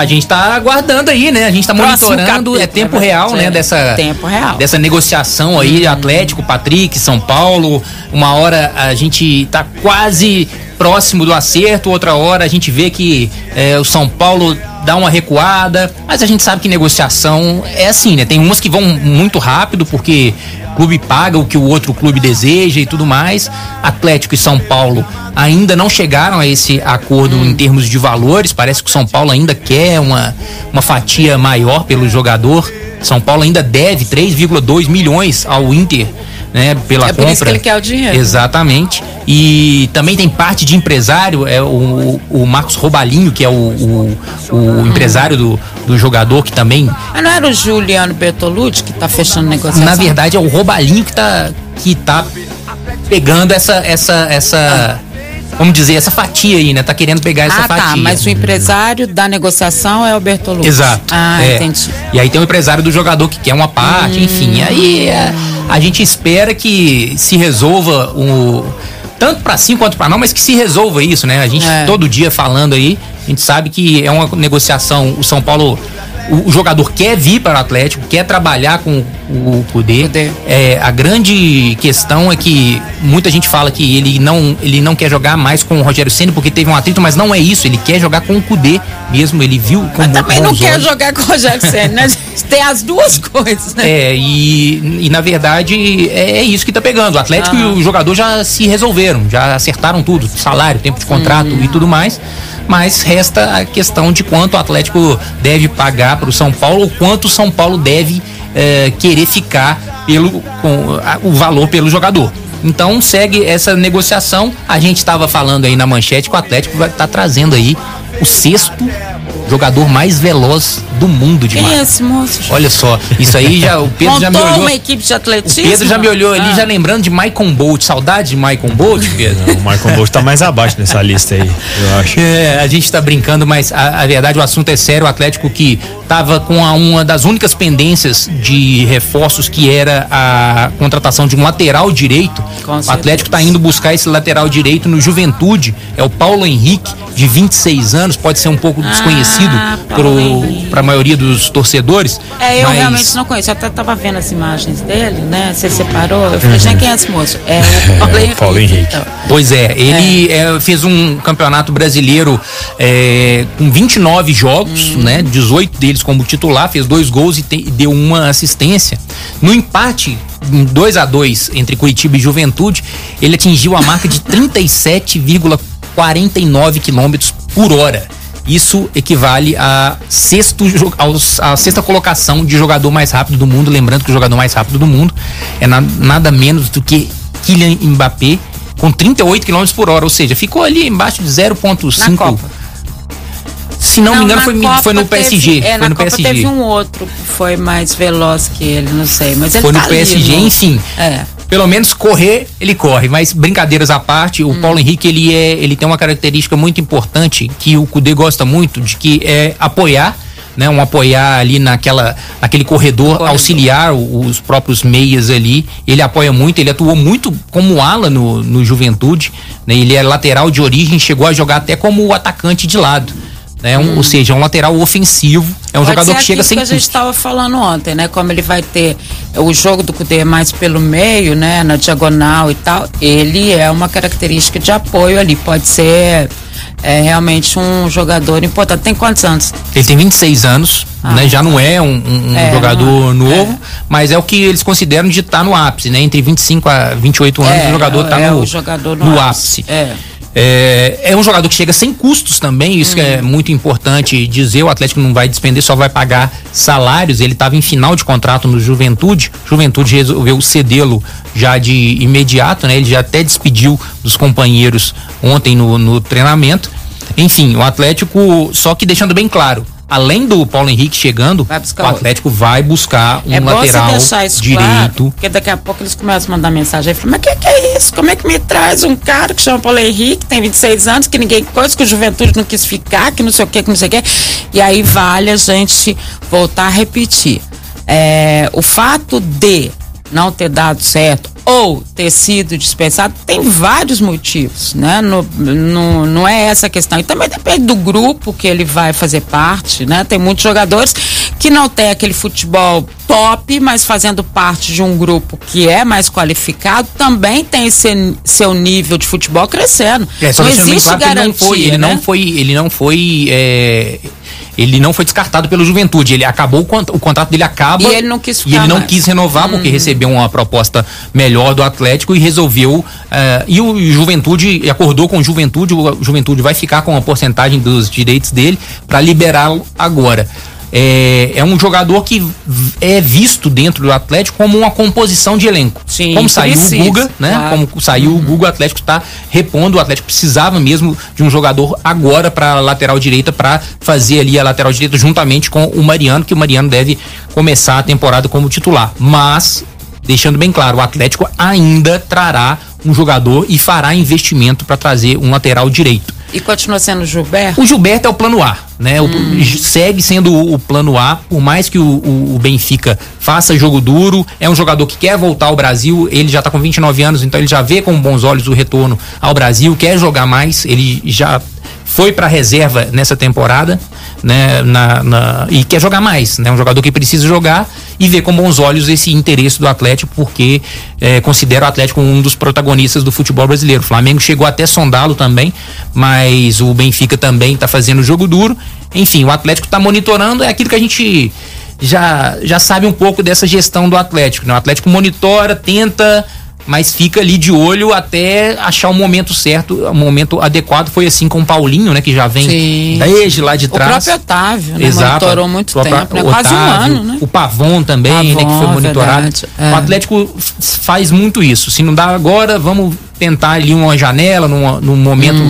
a gente tá aguardando aí, né? A gente tá monitorando, tempo real, né? Dessa negociação aí, Atlético, Patrick, São Paulo. Uma hora a gente tá quase próximo do acerto, outra hora a gente vê que o São Paulo dá uma recuada, mas a gente sabe que negociação é assim, né? Tem umas que vão muito rápido porque o clube paga o que o outro clube deseja e tudo mais. Atlético e São Paulo ainda não chegaram a esse acordo em termos de valores. Parece que o São Paulo ainda quer uma fatia maior pelo jogador. São Paulo ainda deve 3,2 milhões ao Inter, né, pela compra. É por isso que ele quer o dinheiro. Exatamente. E também tem parte de empresário, o Marcos Robalinho, que é o empresário do jogador, que também... Mas não era o Juliano Bertolucci que tá fechando negociação? Na verdade é o Robalinho que tá pegando essa vamos dizer, essa fatia aí, né? Tá querendo pegar essa fatia. Tá, mas o empresário da negociação é o Bertolucci. Exato. Entendi. E aí tem o empresário do jogador que quer uma parte, enfim. E aí a gente espera que se resolva tanto pra sim quanto pra não, mas que se resolva isso, né? A gente todo dia falando aí, a gente sabe que é uma negociação. O São Paulo, o jogador quer vir para o Atlético, quer trabalhar com o Kudê. A grande questão é que muita gente fala que ele não quer jogar mais com o Rogério Ceni porque teve um atrito, mas não é isso, ele quer jogar com o Kudê mesmo, ele viu como... Mas também não quer jogar com o Rogério Ceni, né? Tem as duas coisas, né? E na verdade é isso que tá pegando. O Atlético e o jogador já se resolveram, já acertaram tudo, salário, tempo de contrato e tudo mais. Mas resta a questão de quanto o Atlético deve pagar para o São Paulo, ou quanto o São Paulo deve querer ficar com o valor pelo jogador. Então segue essa negociação. A gente estava falando aí na manchete que o Atlético vai estar trazendo aí o 6º jogador mais veloz do mundo de Quem é esse moço? Olha só, isso aí já o Pedro já me olhou. Uma equipe de atletismo? O Pedro já me olhou ali, já lembrando de Michael Bolt. Saudade de Michael Bolt, Pedro? Não, o Michael Bolt tá mais abaixo nessa lista aí, eu acho. A gente tá brincando, mas a verdade, o assunto é sério. O Atlético que tava com uma das únicas pendências de reforços, que era a contratação de um lateral direito. O Atlético tá indo buscar esse lateral direito no Juventude. É o Paulo Henrique, de 26 anos, pode ser um pouco desconhecido para a maioria dos torcedores. Eu realmente não conheço, eu até tava vendo as imagens dele, né? Você separou, eu falei, gente, quem é esse moço? É o Paulo Henrique. Então. Pois ele fez um campeonato brasileiro com 29 jogos, né? 18 deles como titular, fez 2 gols e deu uma assistência. No empate, 2-2 entre Curitiba e Juventude, ele atingiu a marca de 37,49 km por hora. Isso equivale a sexta colocação de jogador mais rápido do mundo. Lembrando que o jogador mais rápido do mundo é nada menos do que Kylian Mbappé, com 38 km por hora. Ou seja, ficou ali embaixo de 0,5. Na Copa. Se não me engano, foi no PSG. Foi no PSG. Teve um outro que foi mais veloz que ele, não sei. Mas ele foi no PSG, enfim. Pelo menos correr, ele corre, mas brincadeiras à parte, o Paulo Henrique, ele tem uma característica muito importante que o Kudê gosta muito, de que é apoiar, né? Apoiar ali naquele corredor, auxiliar os próprios meias ali. Ele apoia muito, ele atuou muito como ala no Juventude, né? Ele é lateral de origem, chegou a jogar até como atacante de lado. Né? Ou seja, é um lateral ofensivo, é um jogador que chega sem custo. Que a gente estava falando ontem, né? Como ele vai ter o jogo do Kudê mais pelo meio, né? Na diagonal e tal, ele é uma característica de apoio ali, pode ser realmente um jogador importante. Tem quantos anos? Ele tem 26 anos, né? Já não é um jogador novo, mas é o que eles consideram de estar no ápice, né? Entre 25 a 28 anos o jogador está no ápice. É um jogador que chega sem custos também, isso que é muito importante dizer. O Atlético não vai despender, só vai pagar salários. Ele estava em final de contrato no Juventude resolveu cedê-lo já de imediato, né? Ele já até despediu dos companheiros ontem no treinamento. Enfim, o Atlético, só que deixando bem claro, além do Paulo Henrique chegando, o Atlético vai buscar um lateral direito. Claro, porque daqui a pouco eles começam a mandar mensagem aí, falam, mas que é isso? Como é que me traz um cara que chama Paulo Henrique, tem 26 anos, que ninguém coisa, que o Juventude não quis ficar, que não sei o que, e aí vale a gente voltar a repetir. O fato de não ter dado certo, ou ter sido dispensado, tem vários motivos, né? Não é essa a questão. E também depende do grupo que ele vai fazer parte, né? Tem muitos jogadores que não tem aquele futebol top, mas fazendo parte de um grupo que é mais qualificado, também tem seu nível de futebol crescendo. Não existe claro garantia, ele não foi descartado pelo Juventude. Ele acabou, o contrato dele acaba. E ele não quis ficar E ele não quis renovar porque recebeu uma proposta melhor do Atlético e resolveu. E o Juventude acordou com o Juventude. O Juventude vai ficar com uma porcentagem dos direitos dele para liberá-lo agora. É um jogador que é visto dentro do Atlético como uma composição de elenco. Sim, como saiu o Guga, né? Claro. Como saiu o Guga, o Atlético está repondo. O Atlético precisava mesmo de um jogador agora para a lateral direita, para fazer ali a lateral direita juntamente com o Mariano, que o Mariano deve começar a temporada como titular. Mas, deixando bem claro, o Atlético ainda trará um jogador e fará investimento para trazer um lateral direito. E continua sendo o Gilberto? O Gilberto é o plano A, né? Segue sendo o plano A, por mais que o Benfica faça jogo duro. É um jogador que quer voltar ao Brasil. Ele já está com 29 anos, então ele já vê com bons olhos o retorno ao Brasil, quer jogar mais. Ele já foi para reserva nessa temporada, né? E quer jogar mais, né? Um jogador que precisa jogar e vê com bons olhos esse interesse do Atlético, porque considera o Atlético um dos protagonistas do futebol brasileiro. O Flamengo chegou até sondá-lo também, mas o Benfica também está fazendo jogo duro. Enfim, o Atlético está monitorando, é aquilo que a gente já sabe um pouco dessa gestão do Atlético, né? O Atlético monitora, tenta, mas fica ali de olho até achar o momento certo, o momento adequado. Foi assim com o Paulinho, né? Que já vem desde lá de trás. O próprio Otávio, né? Exato. Monitorou muito tempo, né? Quase um ano, né? O Pavon também, né? Que foi monitorado. O Atlético faz muito isso. Se não dá agora, vamos tentar ali uma janela, num momento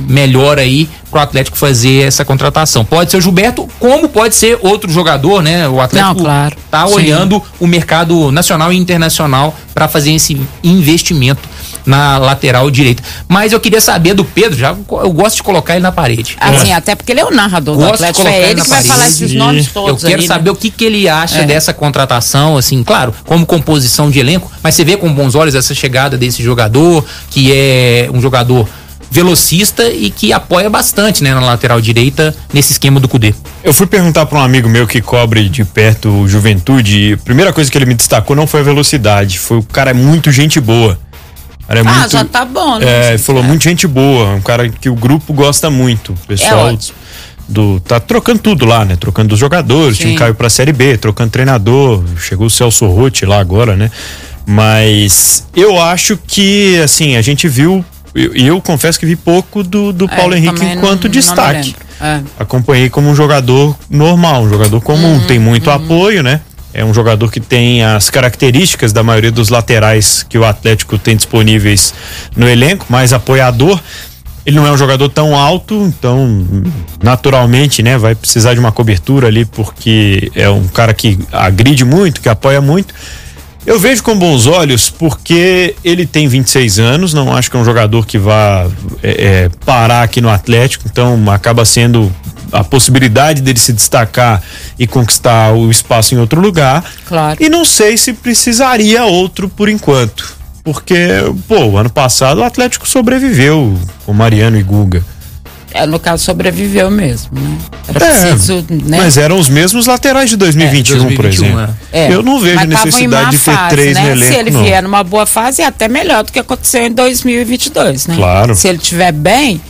melhor aí pro Atlético fazer essa contratação. Pode ser o Gilberto, como pode ser outro jogador, né? O Atlético tá olhando o mercado nacional e internacional para fazer esse investimento na lateral direita. Mas eu queria saber do Pedro, eu gosto de colocar ele na parede. Assim, até porque ele é o narrador do Atlético, é ele que vai falar esses nomes todos. Eu quero saber o que ele acha dessa contratação, assim, claro, como composição de elenco, mas você vê com bons olhos essa chegada desse jogador, que é um jogador velocista e que apoia bastante, né, na lateral direita, nesse esquema do Cudê. Eu fui perguntar para um amigo meu que cobre de perto o Juventude, e a primeira coisa que ele me destacou não foi a velocidade, foi o cara muito gente boa. Já tá bom, né? Ele falou muito gente boa, um cara que o grupo gosta muito. O pessoal tá trocando tudo lá, né? Trocando os jogadores, o time caiu pra Série B, trocando treinador, chegou o Celso Rotti lá agora, né? Mas eu acho que, assim, a gente viu, eu confesso que vi pouco do Paulo Henrique enquanto destaque. Acompanhei como um jogador normal, um jogador comum, tem muito apoio, né? É um jogador que tem as características da maioria dos laterais que o Atlético tem disponíveis no elenco, mais apoiador. Ele não é um jogador tão alto, então naturalmente, né, vai precisar de uma cobertura ali, porque é um cara que agride muito, que apoia muito. Eu vejo com bons olhos porque ele tem 26 anos, não acho que é um jogador que vá parar aqui no Atlético, então acaba sendo a possibilidade dele se destacar e conquistar o espaço em outro lugar. Claro. E não sei se precisaria outro por enquanto, porque, o ano passado o Atlético sobreviveu com Mariano e Guga. No caso, sobreviveu mesmo, né? Era preciso, né? Mas eram os mesmos laterais de 2021, por exemplo. Eu não vejo necessidade de ter três no elenco. Se ele vier numa boa fase, é até melhor do que aconteceu em 2022, né? Claro. Se ele estiver bem.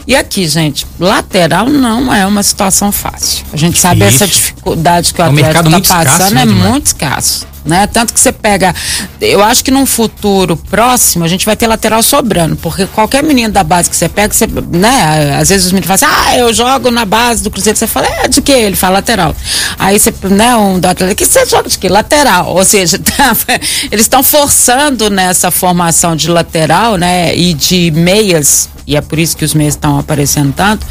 E aqui, gente, lateral não é uma situação fácil. A gente sabe essa dificuldade que o Atlético está passando, é muito escasso, né? Tanto que você pega, eu acho que num futuro próximo a gente vai ter lateral sobrando, porque qualquer menino da base que você pega, você, né? Às vezes os meninos falam assim, eu jogo na base do Cruzeiro, você fala, de que? Ele fala lateral. Aí você, né, um do Atlético, que você joga de que? Lateral. Ou seja, eles estão forçando nessa formação de lateral, né? E de meias, e é por isso que os meias estão aparecendo tanto,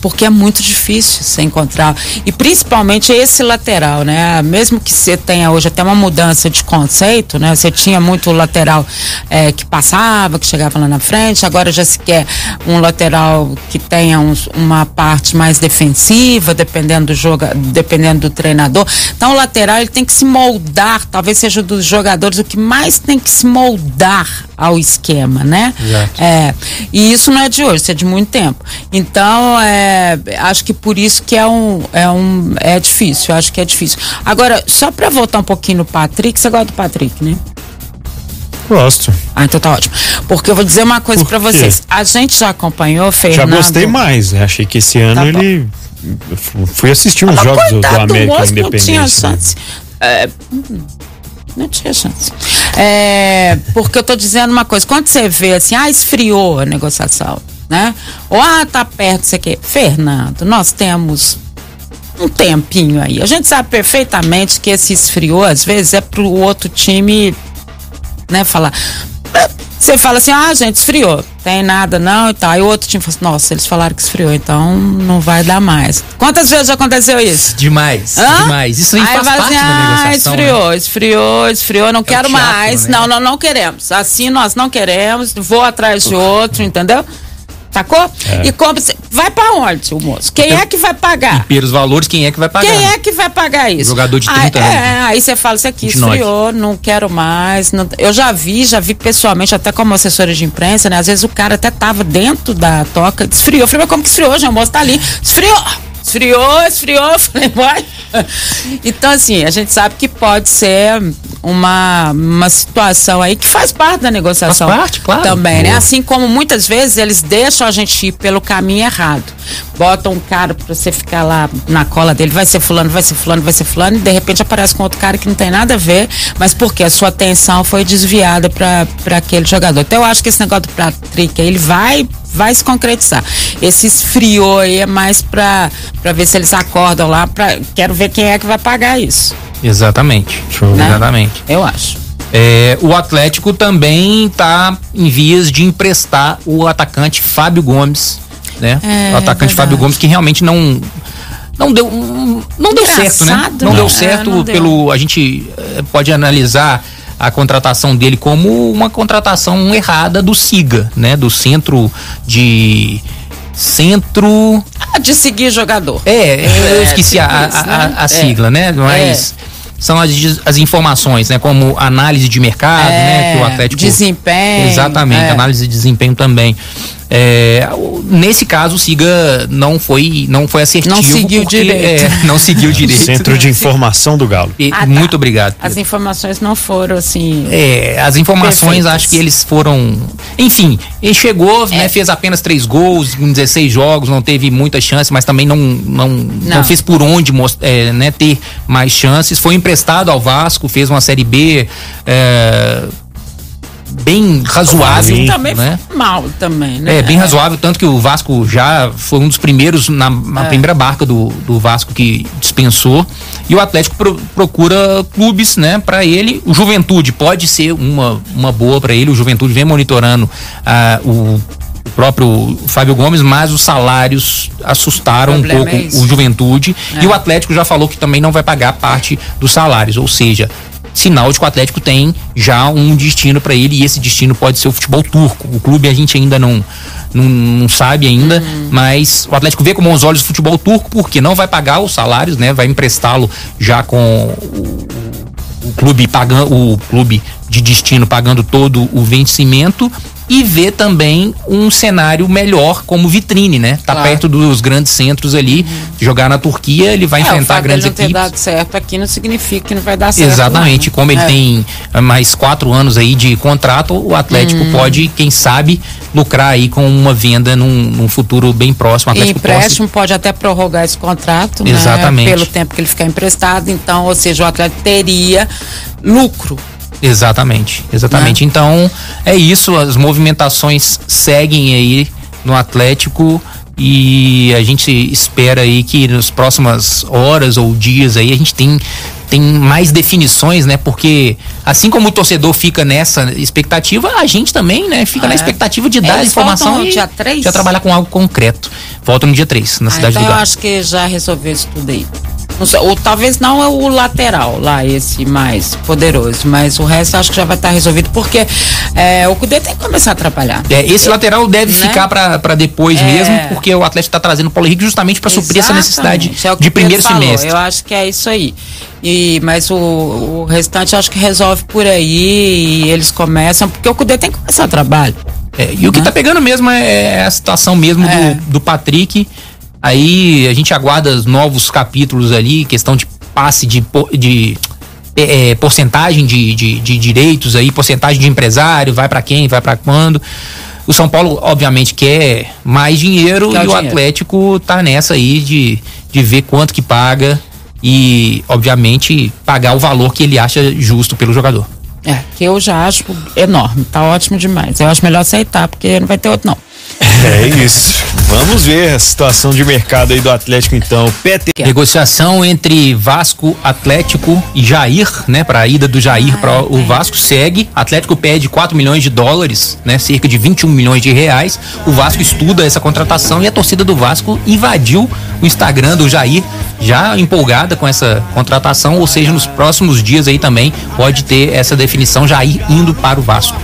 porque é muito difícil você encontrar, e principalmente esse lateral, né? Mesmo que você tenha hoje até uma mudança de conceito, né? Você tinha muito lateral que passava, que chegava lá na frente, agora já se quer um lateral que tenha uma parte mais defensiva, dependendo do jogo, dependendo do treinador. Então o lateral ele tem que se moldar, talvez seja dos jogadores o que mais tem que se moldar ao esquema, né? Exato. E isso não é de hoje, isso é de muito tempo. Então, acho que por isso que é difícil, acho que é difícil. Agora, só pra voltar um pouquinho no Patrick, você gosta do Patrick, né? Gosto. Então tá ótimo. Porque eu vou dizer uma coisa pra vocês. A gente já acompanhou, Fernando. Já gostei mais, né? Achei que esse ano ele... Fui assistir uns jogos do América Independência. Não tinha chance. Porque eu tô dizendo uma coisa, quando você vê assim, esfriou a negociação, né? Ou tá perto, não sei o quê. Fernando, nós temos um tempinho aí. A gente sabe perfeitamente que esse esfriou, às vezes, é pro outro time, né, falar. Você fala assim, gente, esfriou, tem nada não e tal. Aí o outro time fala assim, nossa, eles falaram que esfriou, então não vai dar mais. Quantas vezes já aconteceu isso? Demais. Isso aí faz parte da negociação. Esfriou, não quero teatro, mais. Né? Não queremos. Assim nós não queremos, vou atrás de outro, entendeu? Sacou? E compra, vai pra onde, o moço? Quem é que vai pagar? E pelos valores, quem é que vai pagar? Quem é que vai pagar isso? Jogador de 30 anos. Aí você fala, isso aqui esfriou, não quero mais. Não, eu já vi pessoalmente, até como assessora de imprensa, né? Às vezes o cara até tava dentro da toca, esfriou. Eu falei, mas como que esfriou, gente? O moço tá ali. Esfriou, falei, vai. Então, assim, a gente sabe que pode ser uma situação aí que faz parte da negociação. Faz parte, claro. Também, né? Assim como muitas vezes eles deixam a gente ir pelo caminho errado. Botam um cara pra você ficar lá na cola dele, vai ser fulano, e de repente aparece com outro cara que não tem nada a ver, mas porque a sua atenção foi desviada pra aquele jogador. Então eu acho que esse negócio do Patrick, ele vai se concretizar. Esse esfriou aí é mais pra ver se eles acordam lá, quero ver quem é que vai pagar isso. Exatamente. Né? Exatamente. Eu acho. O Atlético também tá em vias de emprestar o atacante Fábio Gomes, né? O atacante Fábio Gomes, que realmente não deu certo, né? Não deu certo a gente pode analisar a contratação dele como uma contratação errada do SIGA, né? Do centro de seguir jogador. Eu esqueci a sigla, né? Mas são as informações, né? Como análise de mercado, né? Que o Atlético... Desempenho. Exatamente, análise de desempenho também. Nesse caso, o SIGA não foi assertivo. Não seguiu direito. Não seguiu direito. Centro de Informação do Galo. Muito obrigado. As informações não foram assim... as informações, perfeitas. Acho que eles foram... Enfim, ele chegou, né, fez apenas 3 gols em 16 jogos, não teve muita chance, mas também não fez por onde né, ter mais chances. Foi emprestado ao Vasco, fez uma Série B... bem razoável, também, né? Foi mal também, né? Bem razoável, tanto que o Vasco já foi um dos primeiros na primeira barca do Vasco que dispensou, e o Atlético procura clubes, né, para ele. O Juventude pode ser uma boa para ele. O Juventude vem monitorando o próprio Fábio Gomes, mas os salários assustaram um pouco o Juventude, e o Atlético já falou que também não vai pagar parte dos salários, ou seja, sinal de que o Atlético tem já um destino para ele, e esse destino pode ser o futebol turco. O clube a gente ainda não sabe ainda, mas o Atlético vê com bons olhos o futebol turco, porque não vai pagar os salários, né? Vai emprestá-lo já com o clube pagando, o clube de destino pagando todo o vencimento, e vê também um cenário melhor como vitrine, né? Tá perto dos grandes centros ali, jogar na Turquia, ele vai enfrentar grandes equipes. Não ter dado certo aqui não significa que não vai dar certo. Exatamente, como ele tem mais 4 anos aí de contrato, o Atlético pode, quem sabe, lucrar aí com uma venda num futuro bem próximo. E empréstimo pode até prorrogar esse contrato, exatamente, né? Pelo tempo que ele ficar emprestado, então, ou seja, o Atlético teria lucro. Exatamente. Então, é isso, as movimentações seguem aí no Atlético, e a gente espera aí que nas próximas horas ou dias aí a gente tem mais definições, né? Porque assim como o torcedor fica nessa expectativa, a gente também, né? Fica na expectativa de dar a informação no dia 3? Já trabalhar com algo concreto. Volta no dia 3, na Cidade do Galo. Eu acho que já resolveu isso tudo aí. Ou talvez não é o lateral lá, esse mais poderoso, mas o resto acho que já vai estar resolvido, porque o Cudê tem que começar a atrapalhar. Esse lateral deve ficar para depois mesmo, porque o Atlético está trazendo o Paulo Henrique justamente para suprir essa necessidade de primeiro semestre. Eu acho que é isso aí. Mas o restante acho que resolve por aí e eles começam, porque o Cudê tem que começar o trabalho. E o que tá pegando mesmo é a situação mesmo do Patrick. Aí a gente aguarda os novos capítulos ali, questão de passe de porcentagem de direitos aí, porcentagem de empresário, vai para quem, vai para quando. O São Paulo, obviamente, quer mais dinheiro e o Atlético tá nessa aí de ver quanto que paga e, obviamente, pagar o valor que ele acha justo pelo jogador. Que eu já acho enorme, tá ótimo demais. Eu acho melhor aceitar, porque não vai ter outro não. É isso. Vamos ver a situação de mercado aí do Atlético então. Negociação entre Vasco, Atlético e Jair, né? Para a ida do Jair para o Vasco segue. Atlético pede 4 milhões de dólares, né? Cerca de 21 milhões de reais. O Vasco estuda essa contratação e a torcida do Vasco invadiu o Instagram do Jair, já empolgada com essa contratação, ou seja, nos próximos dias aí também pode ter essa definição, Jair indo para o Vasco.